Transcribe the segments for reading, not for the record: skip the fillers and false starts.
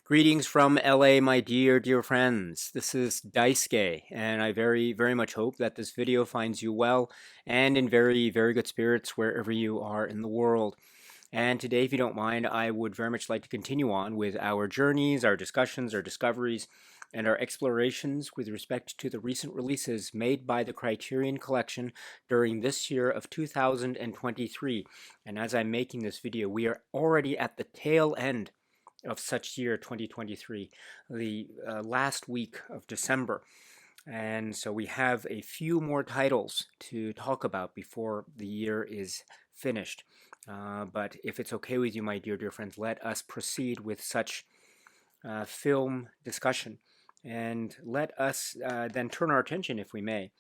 Greetings from LA, my dear friends. This is Daisuke, and I very much hope that this video finds you well and in very good spirits wherever you are in the world. And today, if you don't mind, I would very much like to continue on with our journeys, our discussions, our discoveries, and our explorations with respect to the recent releases made by the Criterion Collection during this year of 2023. And as I'm making this video, we are already at the tail end of such year 2023, the last week of December. And so we have a few more titles to talk about before the year is finished. But if it's okay with you, my dear friends, let us proceed with such film discussion. And let us then turn our attention, if we may,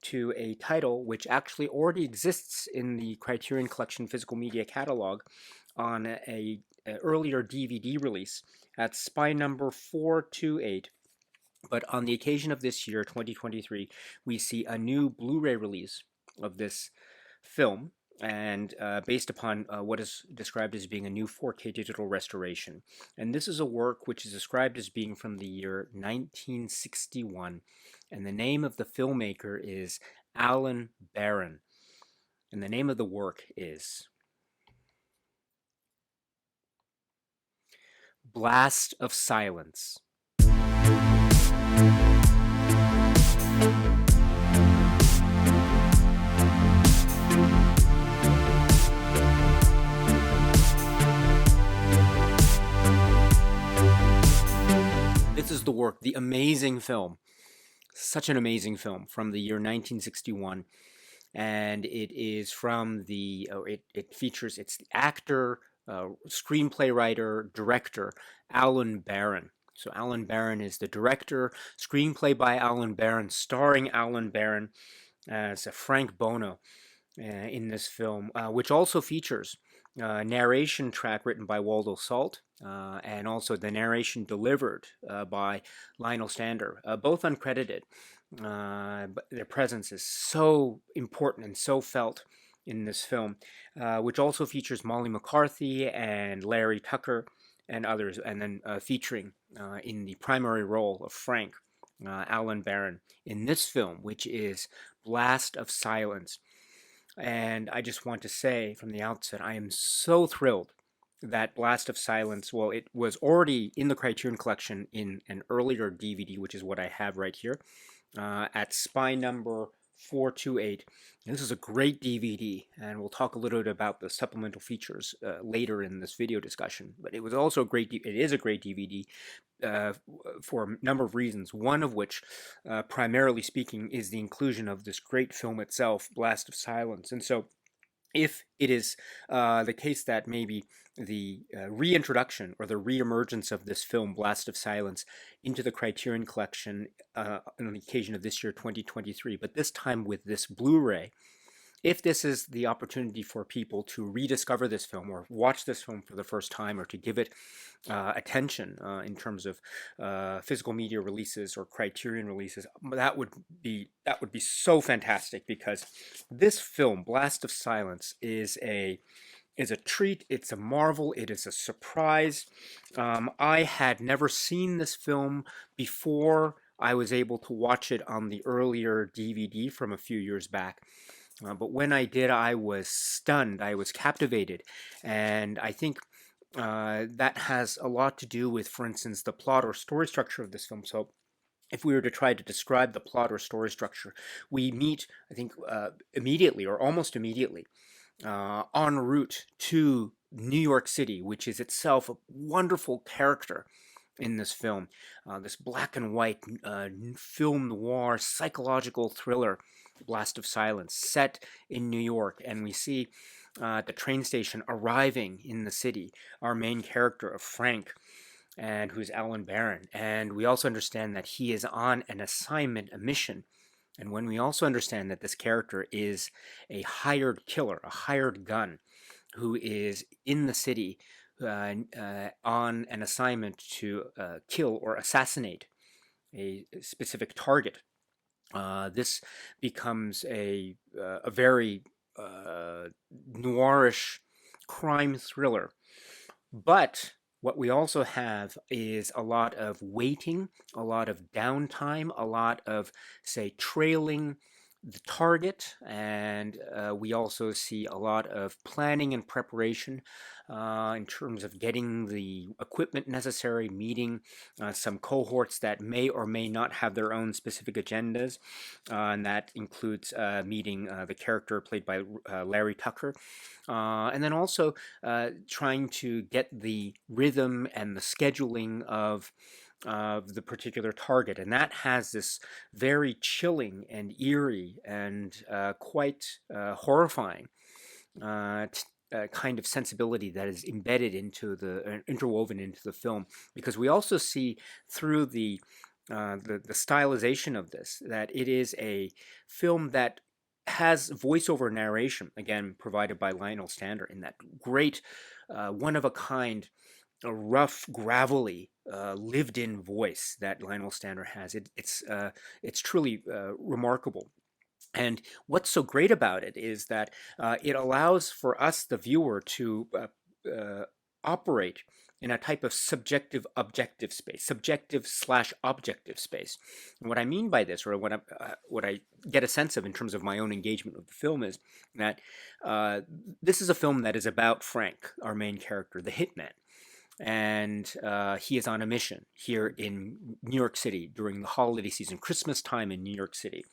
to a title which actually already exists in the Criterion Collection physical media catalog on a earlier DVD release at spy number 428. But on the occasion of this year, 2023, we see a new Blu-ray release of this film, and based upon what is described as being a new 4K digital restoration. And this is a work which is described as being from the year 1961, and the name of the filmmaker is Alan Barron, and the name of the work is Blast of Silence. This is the work, the amazing film, such an amazing film from the year 1961, and it is from the, it features, it's the actor, screenplay writer, director, Alan Barron. So Alan Barron is the director, screenplay by Alan Barron, starring Alan Barron as Frank Bono in this film, which also features narration track written by Waldo Salt, and also the narration delivered by Lionel Stander, both uncredited. But their presence is so important and so felt in this film, which also features Molly McCarthy and Larry Tucker and others, and then featuring in the primary role of Frank, Alan Barron, in this film, which is Blast of Silence. And I just want to say from the outset, I am so thrilled that Blast of Silence, well, it was already in the Criterion Collection in an earlier DVD, which is what I have right here, at spy number 428. This is a great DVD, and we'll talk a little bit about the supplemental features later in this video discussion. But it was also a great, it is a great DVD for a number of reasons, one of which, primarily speaking, is the inclusion of this great film itself, Blast of Silence. And so if it is the case that maybe the reintroduction or the reemergence of this film, Blast of Silence, into the Criterion Collection on the occasion of this year, 2023, but this time with this Blu-ray, if this is the opportunity for people to rediscover this film or watch this film for the first time or to give it attention in terms of physical media releases or Criterion releases, that would be so fantastic, because this film, Blast of Silence, is a treat. It's a marvel. It is a surprise. I had never seen this film before I was able to watch it on the earlier DVD from a few years back. But when I did, I was stunned. I was captivated. And I think that has a lot to do with, for instance, the plot or story structure of this film. So if we were to try to describe the plot or story structure, we meet, I think, immediately or almost immediately en route to New York City, which is itself a wonderful character in this film. This black and white film noir psychological thriller, Blast of Silence, set in New York, and we see the train station arriving in the city, our main character of Frank, and who's Alan Barron. And we also understand that he is on an assignment, a mission. And when we also understand that this character is a hired killer, a hired gun, who is in the city on an assignment to kill or assassinate a specific target, this becomes a very noirish crime thriller. But What we also have is a lot of waiting, a lot of downtime, a lot of, say, trailing the target, and we also see a lot of planning and preparation in terms of getting the equipment necessary, meeting some cohorts that may or may not have their own specific agendas, and that includes meeting the character played by Larry Tucker, and then also trying to get the rhythm and the scheduling of the particular target. And that has this very chilling and eerie and quite horrifying kind of sensibility that is embedded into interwoven into the film, because we also see through the stylization of this that it is a film that has voiceover narration, again provided by Lionel Stander in that great, one of a kind, a rough, gravelly, lived-in voice that Lionel Stander has. It's truly remarkable. And what's so great about it is that it allows for us, the viewer, to operate in a type of subjective objective space, subjective slash objective space. And what I mean by this, or what I get a sense of in terms of my own engagement with the film, is that this is a film that is about Frank, our main character, the hitman. And he is on a mission here in New York City during the holiday season, Christmas time in New York City.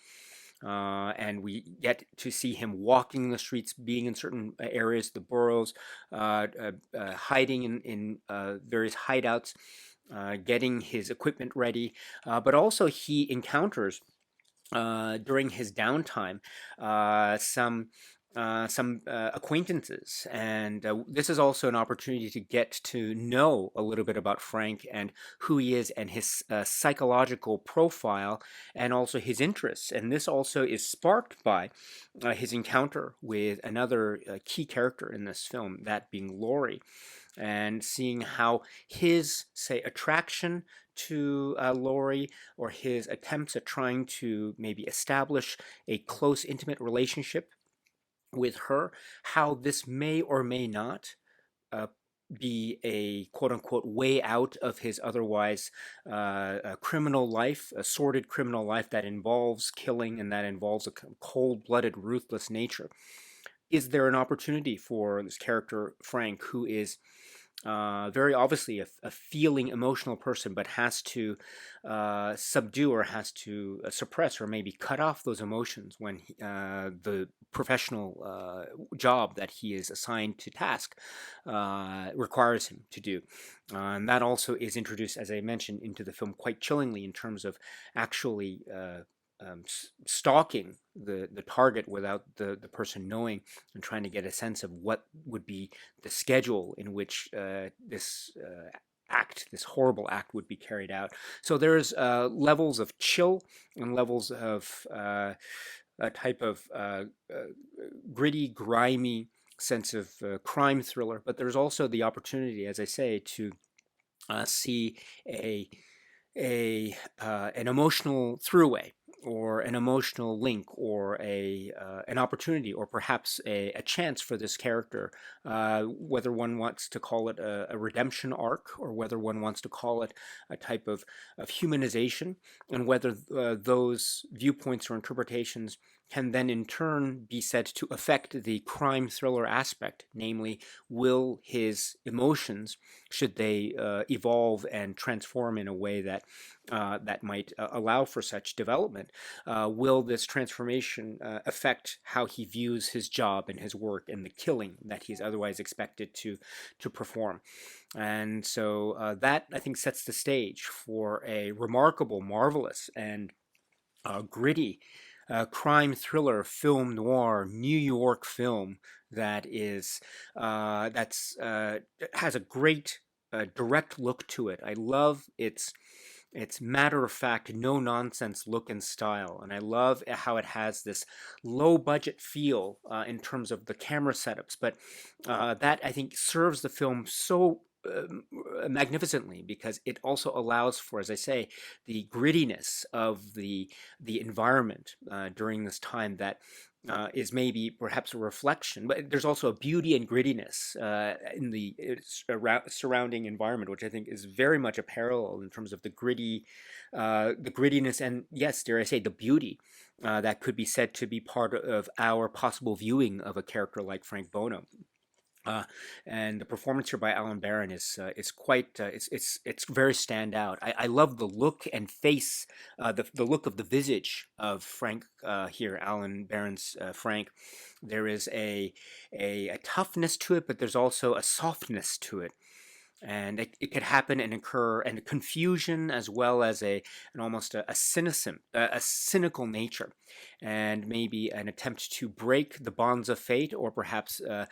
And we get to see him walking the streets, being in certain areas, the boroughs, hiding in various hideouts, getting his equipment ready. But also he encounters during his downtime some acquaintances, and this is also an opportunity to get to know a little bit about Frank and who he is and his psychological profile and also his interests. And this also is sparked by his encounter with another key character in this film, that being Laurie, and seeing how his, say, attraction to Laurie, or his attempts at trying to maybe establish a close, intimate relationship with her, how this may or may not uh, be a quote unquote way out of his otherwise criminal life, a sordid criminal life that involves killing and that involves a cold blooded, ruthless nature. Is there an opportunity for this character, Frank, who is very obviously a feeling, emotional person, but has to subdue or has to suppress or maybe cut off those emotions when the professional job that he is assigned to task requires him to do. And that also is introduced, as I mentioned, into the film quite chillingly in terms of actually stalking the target without the person knowing, and trying to get a sense of what would be the schedule in which this horrible act would be carried out. So there's levels of chill and levels of a type of gritty, grimy sense of crime thriller, but there's also the opportunity, as I say, to see an emotional throughway, or an emotional link, or an opportunity, or perhaps a chance for this character, whether one wants to call it a redemption arc, or whether one wants to call it a type of humanization, and whether those viewpoints or interpretations can then in turn be said to affect the crime thriller aspect, namely, will his emotions, should they evolve and transform in a way that might allow for such development, will this transformation affect how he views his job and his work and the killing that he's otherwise expected to perform. And so that, I think, sets the stage for a remarkable, marvelous, and gritty crime thriller, film noir, New York film that is has a great direct look to it. I love its matter of fact, no nonsense look and style, and I love how it has this low budget feel in terms of the camera setups. But that, I think, serves the film so magnificently, because it also allows for, as I say, the grittiness of the environment during this time that is maybe perhaps a reflection, but there's also a beauty and grittiness in the surrounding environment, which I think is very much a parallel in terms of the grittiness, and yes, dare I say, the beauty that could be said to be part of our possible viewing of a character like Frank Bono. Uh, and the performance here by Alan Barron is quite it's very standout. I love the look and face, the look of the visage of Frank here, Alan Barron's Frank. There is a toughness to it, but there's also a softness to it, and it could happen and occur, and a confusion as well as an almost a cynicism, a cynical nature, and maybe an attempt to break the bonds of fate, or perhaps an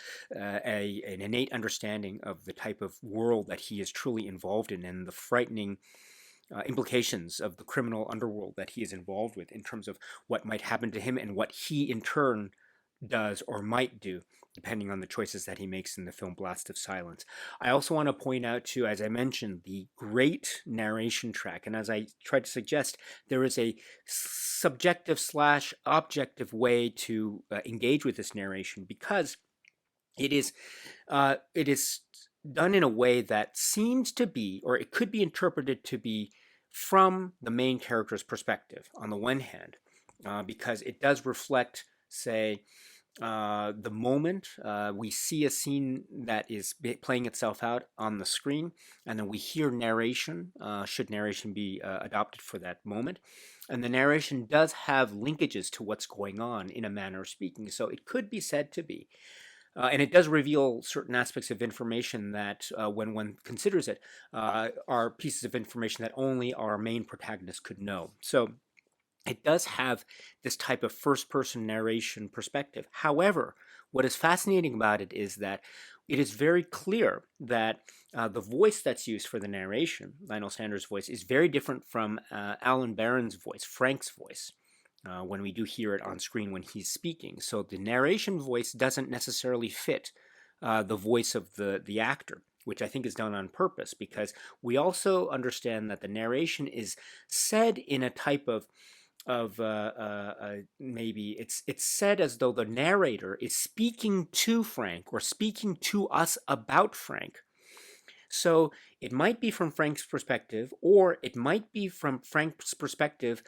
innate understanding of the type of world that he is truly involved in, and the frightening implications of the criminal underworld that he is involved with in terms of what might happen to him and what he in turn does or might do, depending on the choices that he makes in the film Blast of Silence. I also want to point out, too, as I mentioned, the great narration track. And as I tried to suggest, there is a subjective slash objective way to engage with this narration, because it is done in a way that seems to be, or it could be interpreted to be, from the main character's perspective, on the one hand, because it does reflect, say, the moment. We see a scene that is playing itself out on the screen, and then we hear narration, should narration be adopted for that moment. And the narration does have linkages to what's going on, in a manner of speaking. So it could be said to be. And it does reveal certain aspects of information that, when one considers it, are pieces of information that only our main protagonist could know. So it does have this type of first-person narration perspective. However, what is fascinating about it is that it is very clear that the voice that's used for the narration, Lionel Sanders' voice, is very different from Alan Barron's voice, Frank's voice, when we do hear it on screen when he's speaking. So the narration voice doesn't necessarily fit the voice of the actor, which I think is done on purpose, because we also understand that the narration is said in a type of maybe it's said as though the narrator is speaking to Frank, or speaking to us about Frank. So it might be from Frank's perspective, or it might be from Frank's perspective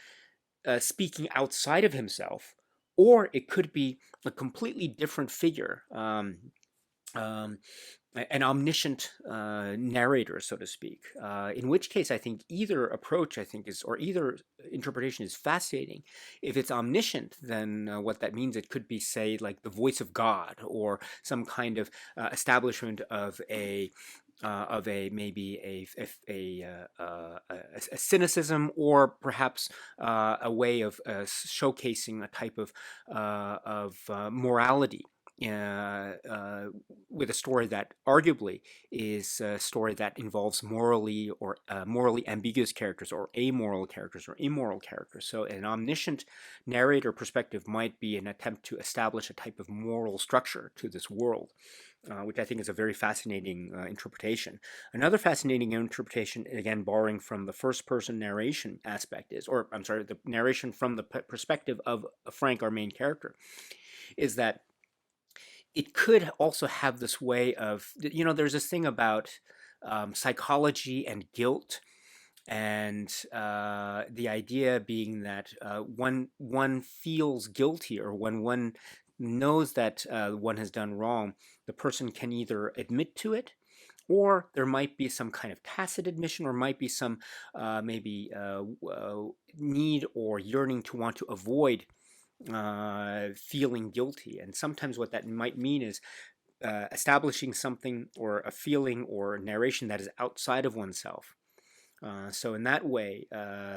speaking outside of himself, or it could be a completely different figure, um, an omniscient narrator, so to speak. In which case, I think either approach, or either interpretation is fascinating. If it's omniscient, then what that means, it could be, say, like the voice of God, or some kind of establishment of a maybe a cynicism, or perhaps a way of showcasing a type of morality, with a story that arguably is a story that involves morally ambiguous characters, or amoral characters, or immoral characters. So an omniscient narrator perspective might be an attempt to establish a type of moral structure to this world, which I think is a very fascinating interpretation. Another fascinating interpretation, again borrowing from the first-person narration aspect, the narration from the perspective of Frank, our main character, is that it could also have this way of, there's this thing about psychology and guilt, and the idea being that one feels guilty, or when one knows that one has done wrong, the person can either admit to it, or there might be some kind of tacit admission, or might be some maybe need or yearning to want to avoid feeling guilty. And sometimes what that might mean is establishing something, or a feeling or narration that is outside of oneself. So in that way,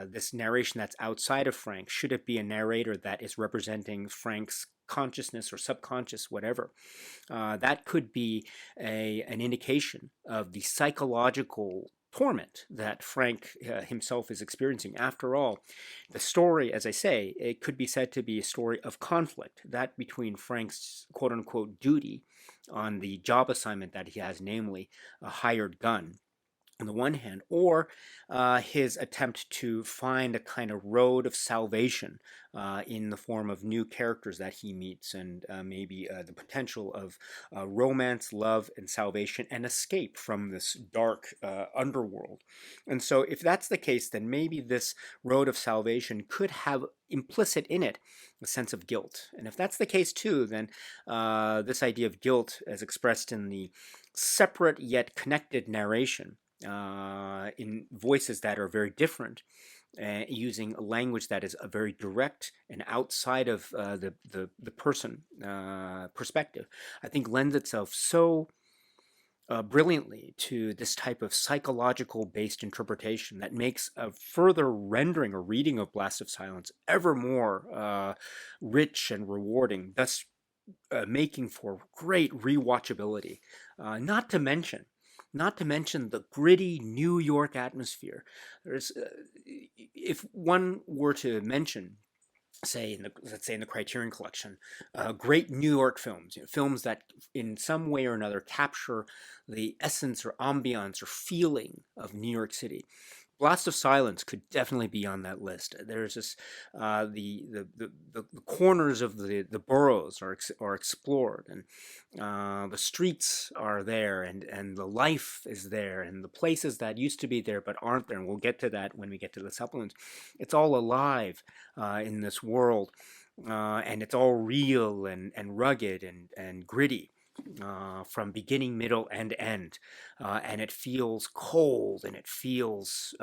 this narration that's outside of Frank, should it be a narrator that is representing Frank's consciousness or subconscious, whatever, that could be an indication of the psychological torment that Frank himself is experiencing. After all, the story, as I say, it could be said to be a story of conflict, that between Frank's quote-unquote duty on the job assignment that he has, namely a hired gun, on the one hand, or his attempt to find a kind of road of salvation in the form of new characters that he meets, and maybe the potential of romance, love, and salvation, and escape from this dark underworld. And so, if that's the case, then maybe this road of salvation could have implicit in it a sense of guilt. And if that's the case too, then this idea of guilt, as expressed in the separate yet connected narration, in voices that are very different, using a language that is a very direct and outside of the person perspective, I think lends itself so brilliantly to this type of psychological based interpretation that makes a further rendering or reading of Blast of Silence ever more rich and rewarding, thus making for great rewatchability. Not to mention the gritty New York atmosphere. There's, if one were to mention, say let's say in the Criterion collection, great New York films, films that in some way or another capture the essence or ambiance or feeling of New York City, Blast of Silence could definitely be on that list. There's this the corners of the boroughs are explored, and the streets are there, and the life is there, and the places that used to be there but aren't there. And we'll get to that when we get to the supplements. It's all alive in this world, and it's all real and rugged and gritty. From beginning, middle, and end, and it feels cold, and it feels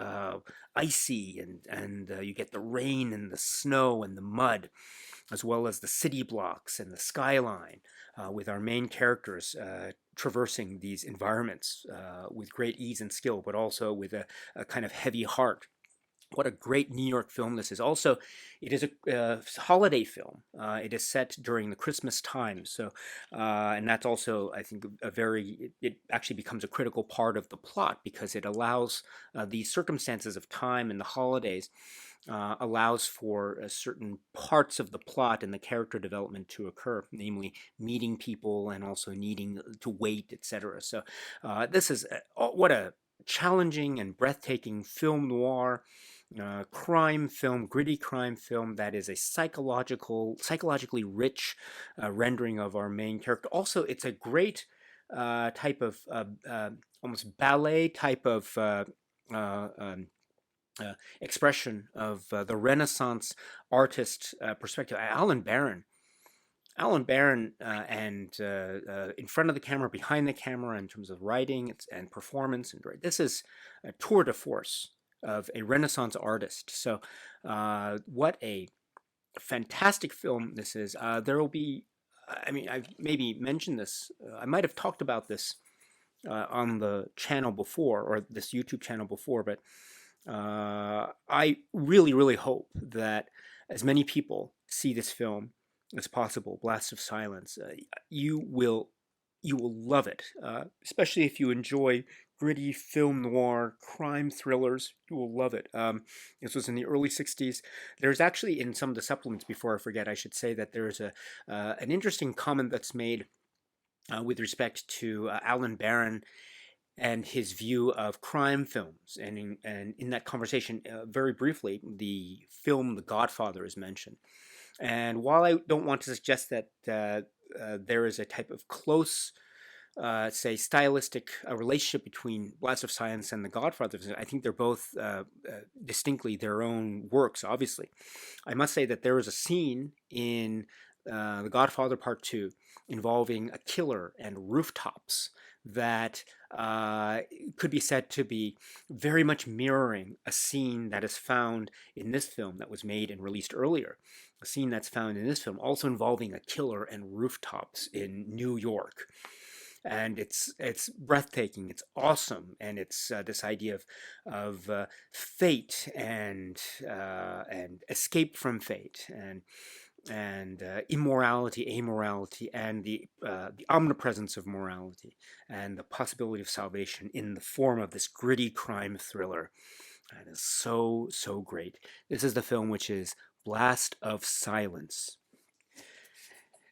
icy, and you get the rain and the snow and the mud, as well as the city blocks and the skyline, with our main characters traversing these environments with great ease and skill, but also with a kind of heavy heart. What a great New York film this is. Also, it is a holiday film. It is set during the Christmas time, so and that's also, I think, it actually becomes a critical part of the plot, because it allows the circumstances of time and the holidays allows for certain parts of the plot and the character development to occur, namely meeting people and also needing to wait, etc. So this is what a challenging and breathtaking film noir, crime film, gritty crime film that is a psychologically rich rendering of our main character. Also, it's a great type of almost ballet type of expression of the Renaissance artist perspective. Alan Barron, and in front of the camera, behind the camera, in terms of writing and performance, and this is a tour de force of a Renaissance artist. So, what a fantastic film this is. There will be, I mean, I've maybe mentioned this. I might have talked about this on the channel before, or this YouTube channel before, but I really, really hope that as many people see this film as possible, Blast of Silence. You will love it, especially if you enjoy gritty film noir crime thrillers. You will love it. This was in the early '60s. There's actually, in some of the supplements, before I forget, I should say that there's an interesting comment that's made with respect to Alan Barron and his view of crime films. And in that conversation, very briefly, the film The Godfather is mentioned. And while I don't want to suggest that there is a type of close, say, stylistic relationship between Blast of Silence and The Godfather, I think they're both distinctly their own works, obviously. I must say that there is a scene in The Godfather Part 2 involving a killer and rooftops that could be said to be very much mirroring a scene that is found in this film that was made and released earlier. A scene that's found in this film also involving a killer and rooftops in New York. And it's breathtaking, it's awesome, and it's this idea of fate and escape from fate, and immorality, amorality, and the omnipresence of morality, and the possibility of salvation in the form of this gritty crime thriller. That is so, so great. This is the film which is Blast of Silence.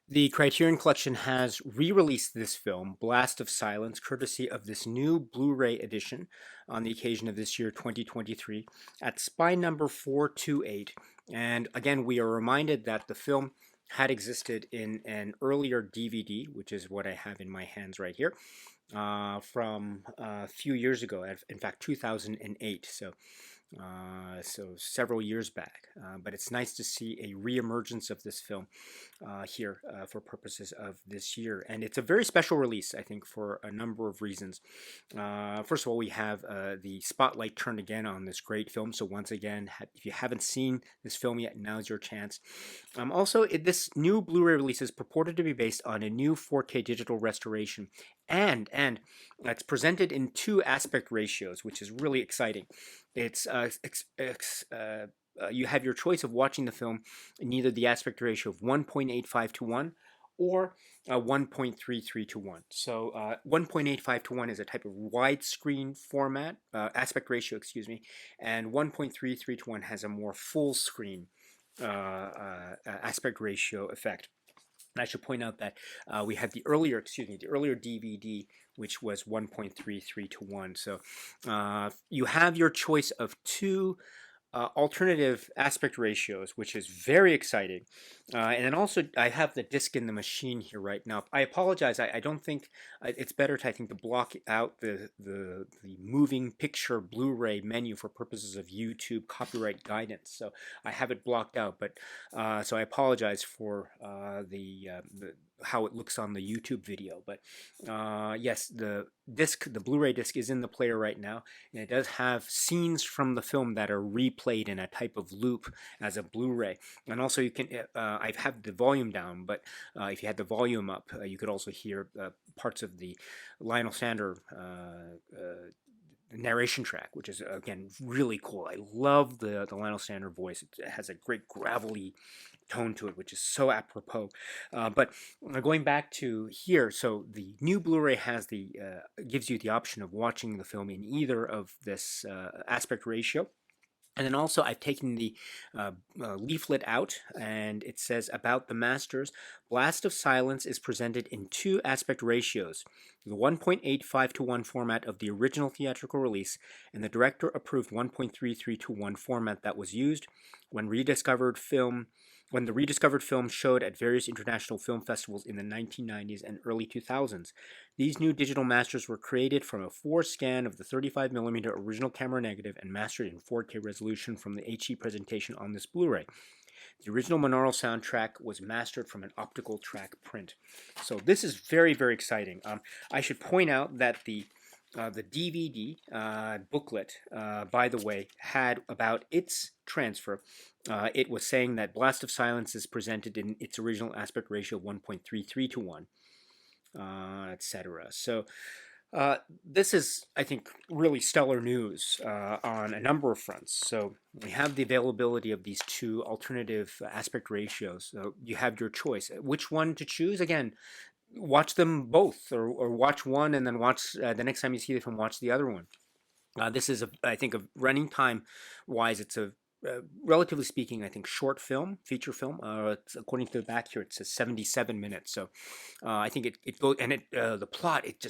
The Criterion Collection has re-released this film, Blast of Silence, courtesy of this new Blu-ray edition on the occasion of this year 2023 at spine number 428. And again, we are reminded that the film had existed in an earlier DVD, which is what I have in my hands right here, from a few years ago, in fact 2008. So several years back. But it's nice to see a reemergence of this film here for purposes of this year. And it's a very special release, I think, for a number of reasons. First of all, we have the spotlight turned again on this great film. So once again, if you haven't seen this film yet, now's your chance. Also, this new Blu-ray release is purported to be based on a new 4K digital restoration, and it's presented in two aspect ratios, which is really exciting. It's you have your choice of watching the film in either the aspect ratio of 1.85 to 1 or 1.33 to 1. So 1.85 to 1 is a type of widescreen format, aspect ratio, excuse me, and 1.33 to 1 has a more full screen aspect ratio effect. And I should point out that we had the earlier DVD, which was 1.33 to 1. So you have your choice of two alternative aspect ratios, which is very exciting. And then also, I have the disc in the machine here right now. I apologize. I don't think it's better to, I think, to block out the moving picture Blu-ray menu for purposes of YouTube copyright guidance. So I have it blocked out. But so I apologize for the how it looks on the YouTube video. But yes, the Blu-ray disc is in the player right now, and it does have scenes from the film that are replayed in a type of loop as a Blu-ray. And also, you can I have the volume down, but if you had the volume up, you could also hear parts of the Lionel Sander narration track, which is again really cool. I love the Lionel Sander voice. It has a great gravelly tone to it, which is so apropos. But going back to here, so the new Blu-ray has gives you the option of watching the film in either of this aspect ratio. And then also I've taken the leaflet out, and it says about the masters. Blast of Silence is presented in two aspect ratios, the 1.85 to 1 format of the original theatrical release and the director approved 1.33 to 1 format that was used when the rediscovered film showed at various international film festivals in the 1990s and early 2000s. These new digital masters were created from a 4 scan of the 35mm original camera negative and mastered in 4K resolution from the HE presentation on this Blu-ray. The original monaural soundtrack was mastered from an optical track print. So this is very, very exciting. I should point out that the DVD booklet, by the way, had about its transfer. It was saying that Blast of Silence is presented in its original aspect ratio of 1.33 to 1, etc. So this is, I think, really stellar news on a number of fronts. So we have the availability of these two alternative aspect ratios. So you have your choice. Which one to choose? Again, watch them both, or watch one and then watch the next time you see the film, watch the other one. This is, I think, of running time wise, it's a relatively speaking, I think, short film, feature film. According to the back here, it says 77 minutes. So I think it goes, and the plot, it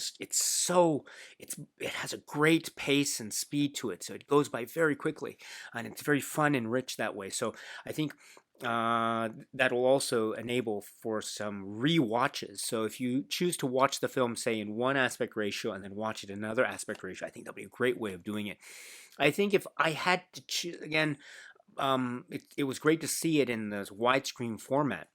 has a great pace and speed to it. So it goes by very quickly, and it's very fun and rich that way. So I think that will also enable for some re-watches. So if you choose to watch the film, say, in one aspect ratio and then watch it in another aspect ratio, I think that'll be a great way of doing it. I think if I had to choose, again, it was great to see it in this widescreen format.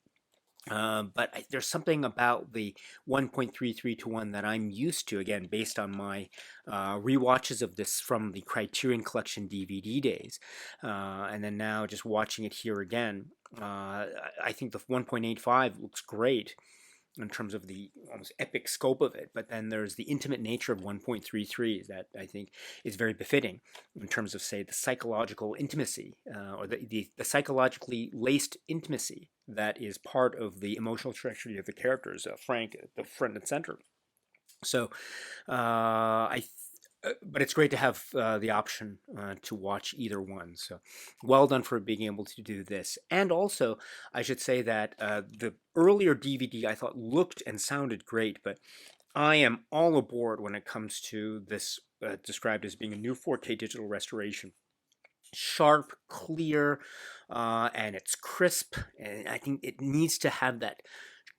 But there's something about the 1.33 to 1 that I'm used to, again, based on my rewatches of this from the Criterion Collection DVD days. And then now just watching it here again, I think the 1.85 looks great in terms of the almost epic scope of it, but then there's the intimate nature of 1.33 that I think is very befitting in terms of, say, the psychological intimacy or the psychologically laced intimacy that is part of the emotional trajectory of the characters, Frank at the front and center. So but it's great to have the option to watch either one. So well done for being able to do this. And also, I should say that the earlier DVD I thought looked and sounded great, but I am all aboard when it comes to this described as being a new 4K digital restoration. Sharp, clear, and it's crisp. And I think it needs to have that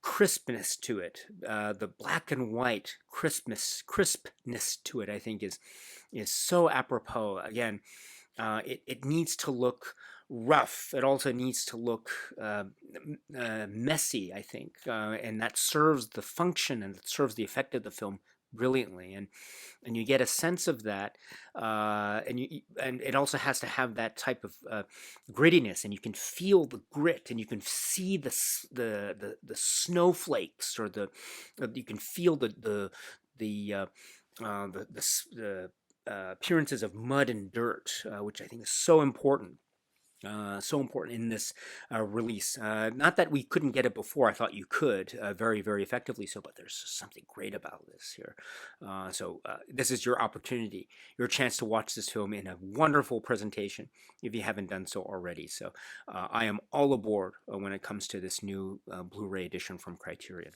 crispness to it. The black and white crispness to it, I think, is so apropos. Again, it needs to look rough. It also needs to look messy, I think, and that serves the function and it serves the effect of the film brilliantly. And you get a sense of that, and it also has to have that type of grittiness, and you can feel the grit, and you can see the snowflakes, or you can feel the appearances of mud and dirt, which I think is so important. So important in this release. Not that we couldn't get it before. I thought you could very, very effectively so, but there's something great about this here. So this is your opportunity, your chance to watch this film in a wonderful presentation if you haven't done so already. So I am all aboard when it comes to this new Blu-ray edition from Criterion.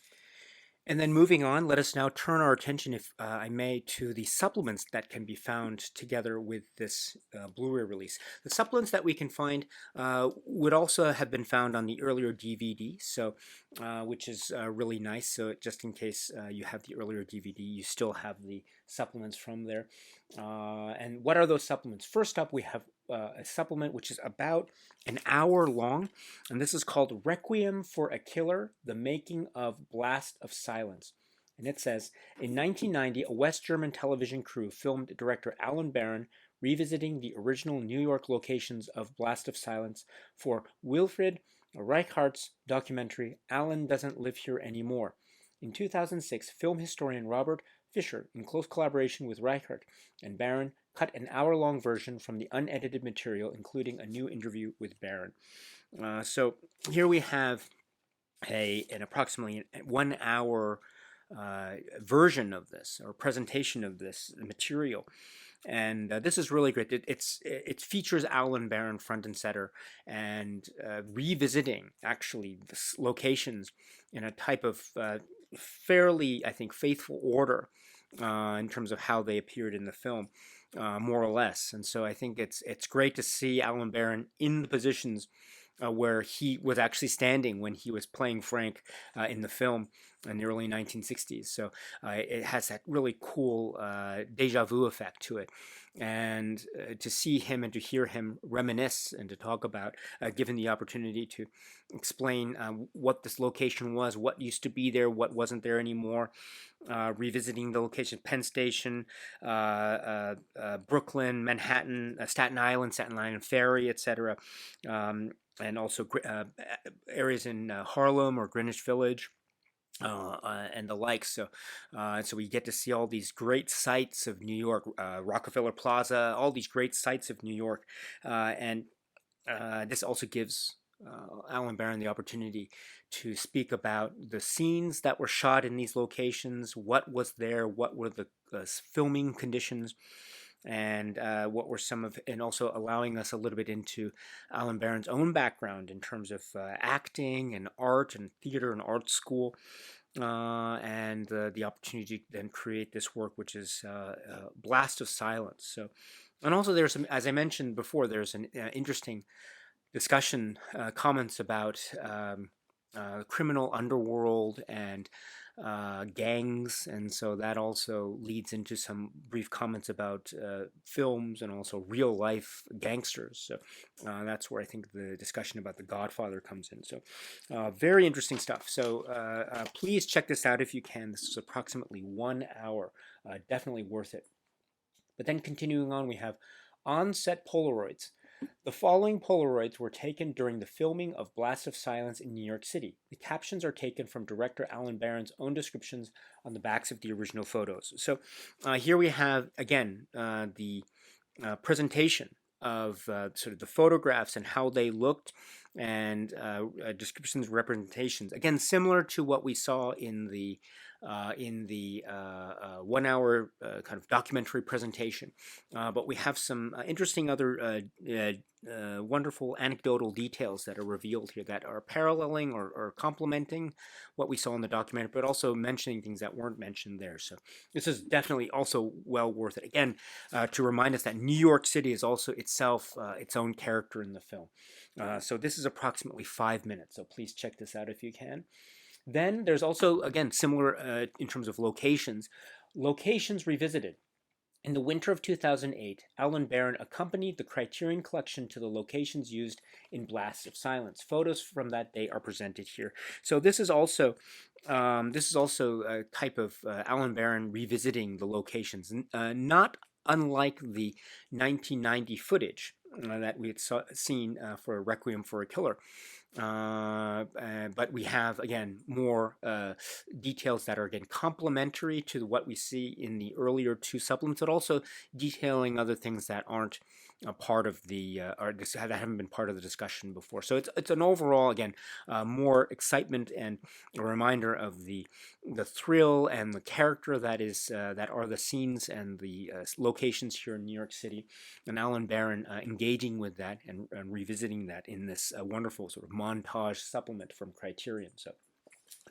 And then moving on, let us now turn our attention, if I may, to the supplements that can be found together with this Blu-ray release. The supplements that we can find would also have been found on the earlier DVD, so which is really nice. So just in case you have the earlier DVD, you still have the supplements from there. And what are those supplements? First up, we have a supplement which is about an hour long, and this is called Requiem for a Killer, The Making of Blast of Silence. And it says, in 1990, a West German television crew filmed director Alan Barron revisiting the original New York locations of Blast of Silence for Wilfried Reichardt's documentary, Alan Doesn't Live Here Anymore. In 2006, film historian Robert Fisher, in close collaboration with Reichardt and Barron, cut an hour-long version from the unedited material, including a new interview with Barron. So here we have an approximately 1 hour version of this, or presentation of this material. And this is really great. It features Alan Barron front and center, and revisiting actually the locations in a type of fairly, I think, faithful order in terms of how they appeared in the film, more or less. And so I think it's great to see Alan Barron in the positions where he was actually standing when he was playing Frank in the film in the early 1960s. So it has that really cool deja vu effect to it. And to see him and to hear him reminisce and to talk about, given the opportunity to explain what this location was, what used to be there, what wasn't there anymore, revisiting the location, Penn Station, Brooklyn, Manhattan, Staten Island Ferry, etc., and also areas in Harlem or Greenwich Village. And the like. So we get to see all these great sights of New York, Rockefeller Plaza, all these great sights of New York, and this also gives Alan Barron the opportunity to speak about the scenes that were shot in these locations, what was there, what were the filming conditions, and what were some of, and also allowing us a little bit into Alan Barron's own background in terms of acting and art and theater and art school, and the opportunity to then create this work, which is Blast of Silence. So, and also there's some, as I mentioned before, there's an interesting discussion, comments about criminal underworld and gangs, and so that also leads into some brief comments about films and also real life gangsters. So that's where I think the discussion about The Godfather comes in. So very interesting stuff. So please check this out if you can. This is approximately 1 hour, definitely worth it. But then continuing on, we have on-set Polaroids. The following Polaroids were taken during the filming of Blast of Silence in New York City. The captions are taken from director Alan Barron's own descriptions on the backs of the original photos. So here we have, again, the presentation of sort of the photographs and how they looked, and descriptions, representations. Again, similar to what we saw in the in the 1 hour kind of documentary presentation. But we have some interesting other wonderful anecdotal details that are revealed here that are paralleling or complementing what we saw in the documentary, but also mentioning things that weren't mentioned there. So this is definitely also well worth it. Again, to remind us that New York City is also itself its own character in the film. So this is approximately 5 minutes. So please check this out if you can. Then there's also, again, similar in terms of locations, Locations Revisited. In the winter of 2008, Alan Barron accompanied the Criterion collection to the locations used in Blasts of Silence. Photos from that day are presented here. So this is also a type of Alan Barron revisiting the locations, not unlike the 1990 footage that we had seen for Requiem for a Killer. But we have, again, more details that are, again, complementary to what we see in the earlier two supplements, but also detailing other things that aren't a part of the or that haven't been part of the discussion before. So it's an overall, again, more excitement and a reminder of the thrill and the character that are the scenes and the locations here in New York City, and Alan Barron engaging with that and revisiting that in this wonderful sort of montage supplement from Criterion. So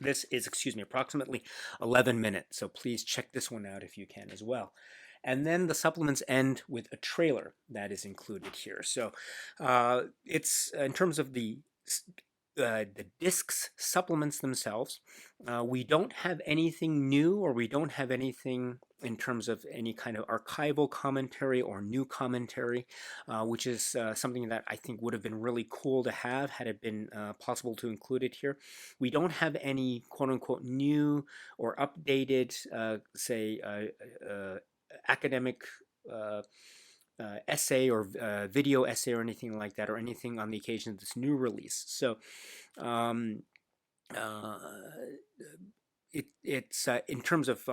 this is, approximately 11 minutes. So please check this one out if you can as well. And then the supplements end with a trailer that is included here. So it's in terms of the discs supplements themselves, we don't have anything new, or we don't have anything in terms of any kind of archival commentary or new commentary, which is something that I think would have been really cool to have had it been possible to include it here. We don't have any quote-unquote new or updated, academic essay or video essay or anything like that, or anything on the occasion of this new release. So it's in terms of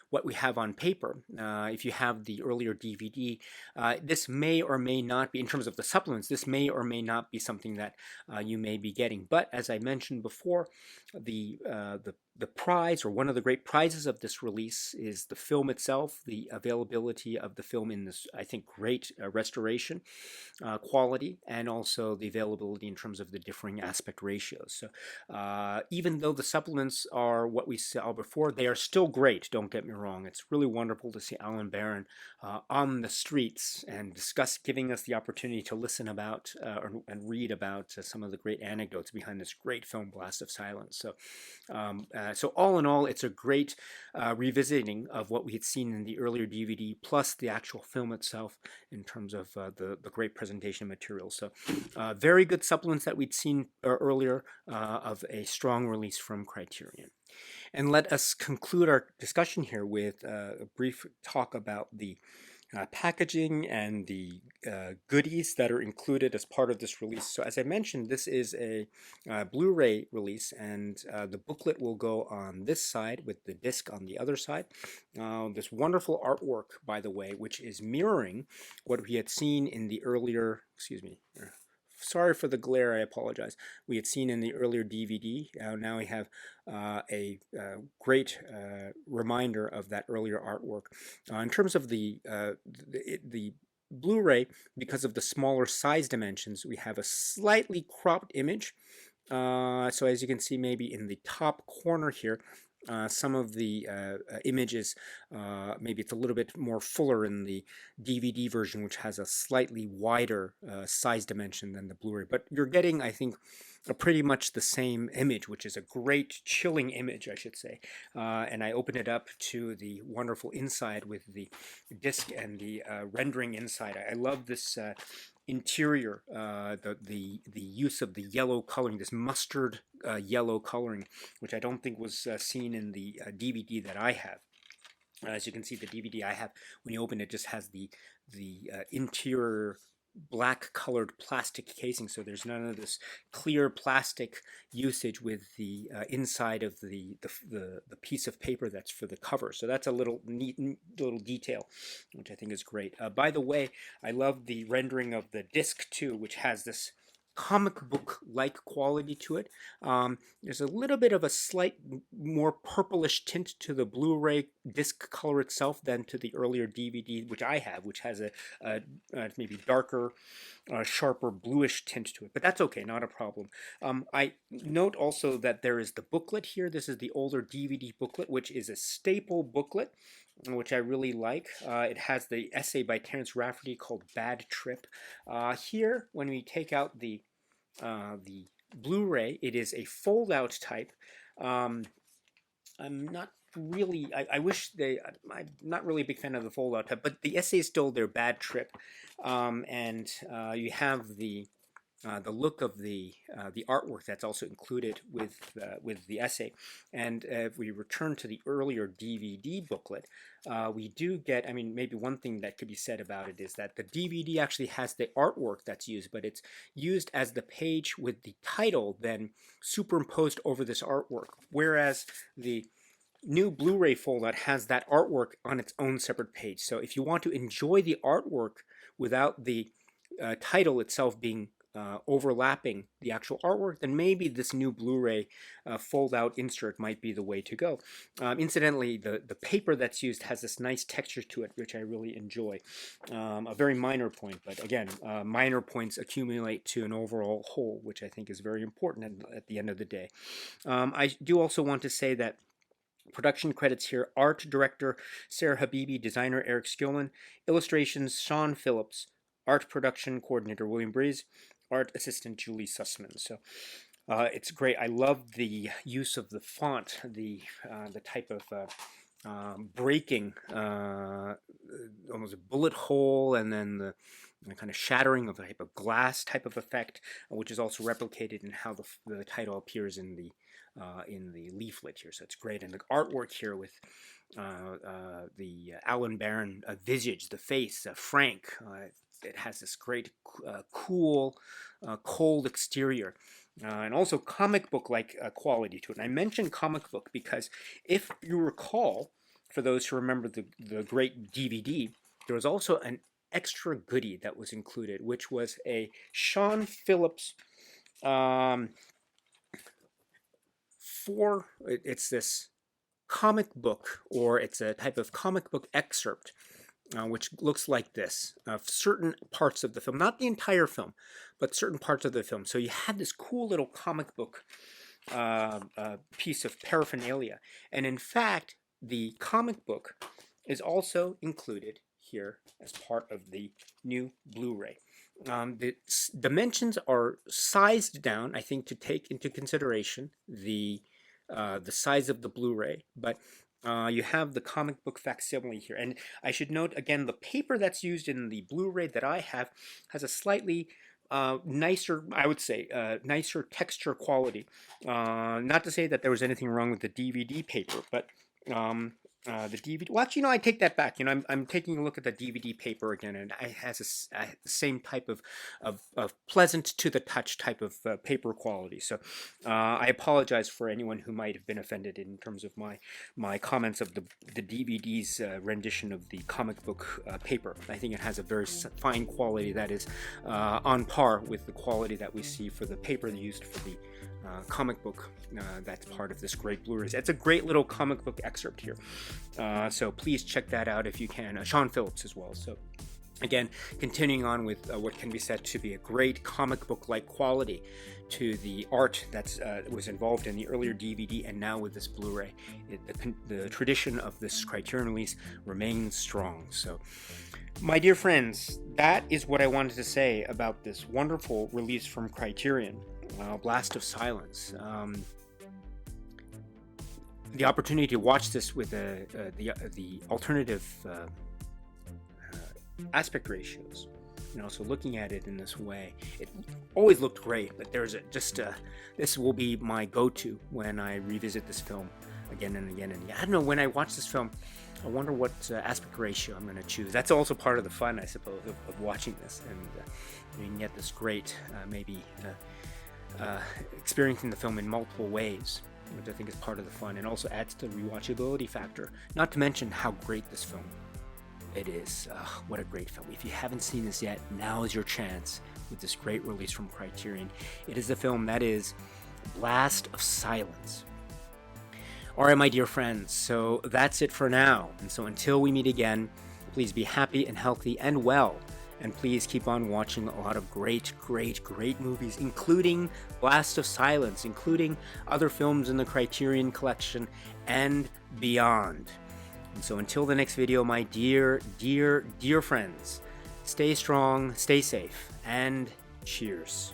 what we have on paper. If you have the earlier DVD, this may or may not be, in terms of the supplements, this may or may not be something that you may be getting. But as I mentioned before, the prize, or one of the great prizes of this release, is the film itself, the availability of the film in this, I think, great restoration quality, and also the availability in terms of the differing aspect ratios. So even though the supplements are what we saw before, they are still great, don't get me wrong. It's really wonderful to see Alan Barron on the streets and giving us the opportunity to listen about and read about some of the great anecdotes behind this great film, Blast of Silence. So all in all, it's a great revisiting of what we had seen in the earlier DVD, plus the actual film itself in terms of the great presentation material. So very good supplements that we'd seen earlier of a strong release from Criterion. And let us conclude our discussion here with a brief talk about the packaging and the goodies that are included as part of this release. So as I mentioned, this is a Blu-ray release, and the booklet will go on this side with the disc on the other side. This wonderful artwork, by the way, which is mirroring what we had seen in the earlier, sorry for the glare, I apologize. We had seen in the earlier DVD. Now we have a great reminder of that earlier artwork. In terms of the Blu-ray, because of the smaller size dimensions, we have a slightly cropped image. So as you can see, maybe in the top corner here, some of the images, maybe it's a little bit more fuller in the DVD version, which has a slightly wider size dimension than the Blu-ray. But you're getting, I think, pretty much the same image, which is a great chilling image, I should say. And I opened it up to the wonderful inside with the disc and the rendering inside. I love this interior, the use of the yellow coloring, this mustard yellow coloring, which I don't think was seen in the DVD that I have. As you can see, the DVD I have, when you open it, just has the interior black colored plastic casing, so there's none of this clear plastic usage with the inside of the piece of paper that's for the cover. So that's a little neat little detail, which I think is great. By the way, I love the rendering of the disc too, which has this comic book-like quality to it. There's a little bit of a slight more purplish tint to the Blu-ray disc color itself than to the earlier DVD, which I have, which has a maybe darker, sharper bluish tint to it. But that's okay, not a problem. I note also that there is the booklet here. This is the older DVD booklet, which is a staple booklet, which I really like. It has the essay by Terrence Rafferty called Bad Trip. Here, when we take out the Blu-ray, it is a fold-out type. I'm not really, I wish I'm not really a big fan of the fold-out type, but the essay is still their Bad Trip. And you have the look of the artwork that's also included with the essay. And if we return to the earlier DVD booklet, we do get, I mean, maybe one thing that could be said about it is that the DVD actually has the artwork that's used, but it's used as the page with the title then superimposed over this artwork, whereas the new Blu-ray foldout has that artwork on its own separate page. So if you want to enjoy the artwork without the title itself being overlapping the actual artwork, then maybe this new Blu-ray fold-out insert might be the way to go. Incidentally, the paper that's used has this nice texture to it, which I really enjoy. A very minor point, but again, minor points accumulate to an overall whole, which I think is very important at the end of the day. I do also want to say that production credits here: art director Sarah Habibi, designer Eric Skillman, illustrations Sean Phillips, art production coordinator William Breeze, art assistant Julie Sussman. So it's great. I love the use of the font, the type of breaking, almost a bullet hole, and then the kind of shattering of a type of glass type of effect, which is also replicated in how the title appears in the leaflet here. So it's great. And the artwork here with the Alan Barron visage, the face, Frank. It has this great, cool, cold exterior, and also comic book-like quality to it. And I mentioned comic book because if you recall, for those who remember the great DVD, there was also an extra goodie that was included, which was a Sean Phillips it's this comic book, or it's a type of comic book excerpt, which looks like this, of certain parts of the film, not the entire film, but certain parts of the film. So you had this cool little comic book piece of paraphernalia. And in fact, the comic book is also included here as part of the new Blu-ray. The dimensions are sized down, I think, to take into consideration the size of the Blu-ray, but you have the comic book facsimile here. And I should note again, the paper that's used in the Blu-ray that I have has a slightly nicer, I would say, nicer texture quality. Not to say that there was anything wrong with the DVD paper, but the DVD. Well, actually, no, I take that back. I'm taking a look at the DVD paper again, and it has the same type of pleasant to the touch type of paper quality. So I apologize for anyone who might have been offended in terms of my comments of the DVD's rendition of the comic book paper. I think it has a very fine quality that is on par with the quality that we see for the paper used for the comic book that's part of this great Blu-ray. It's a great little comic book excerpt here. So please check that out if you can. Sean Phillips as well. So again, continuing on with what can be said to be a great comic book-like quality to the art that was involved in the earlier DVD and now with this Blu-ray. The tradition of this Criterion release remains strong. So my dear friends, that is what I wanted to say about this wonderful release from Criterion. Blast of Silence. The opportunity to watch this with the alternative aspect ratios, so looking at it in this way, it always looked great. But there's this will be my go-to when I revisit this film again and again and again. I don't know, when I watch this film, I wonder what aspect ratio I'm going to choose. That's also part of the fun, I suppose, of watching this, and you can get this great experiencing the film in multiple ways, which I think is part of the fun, and also adds to the rewatchability factor, not to mention how great this film It is. What a great film. If you haven't seen this yet, now is your chance with this great release from Criterion. It is the film that is Blast of Silence. All right, my dear friends, so that's it for now. And so until we meet again, please be happy and healthy and well. And please keep on watching a lot of great movies, including Blast of Silence, including other films in the Criterion collection and beyond. And so until the next video, my dear friends, stay strong, stay safe, and cheers.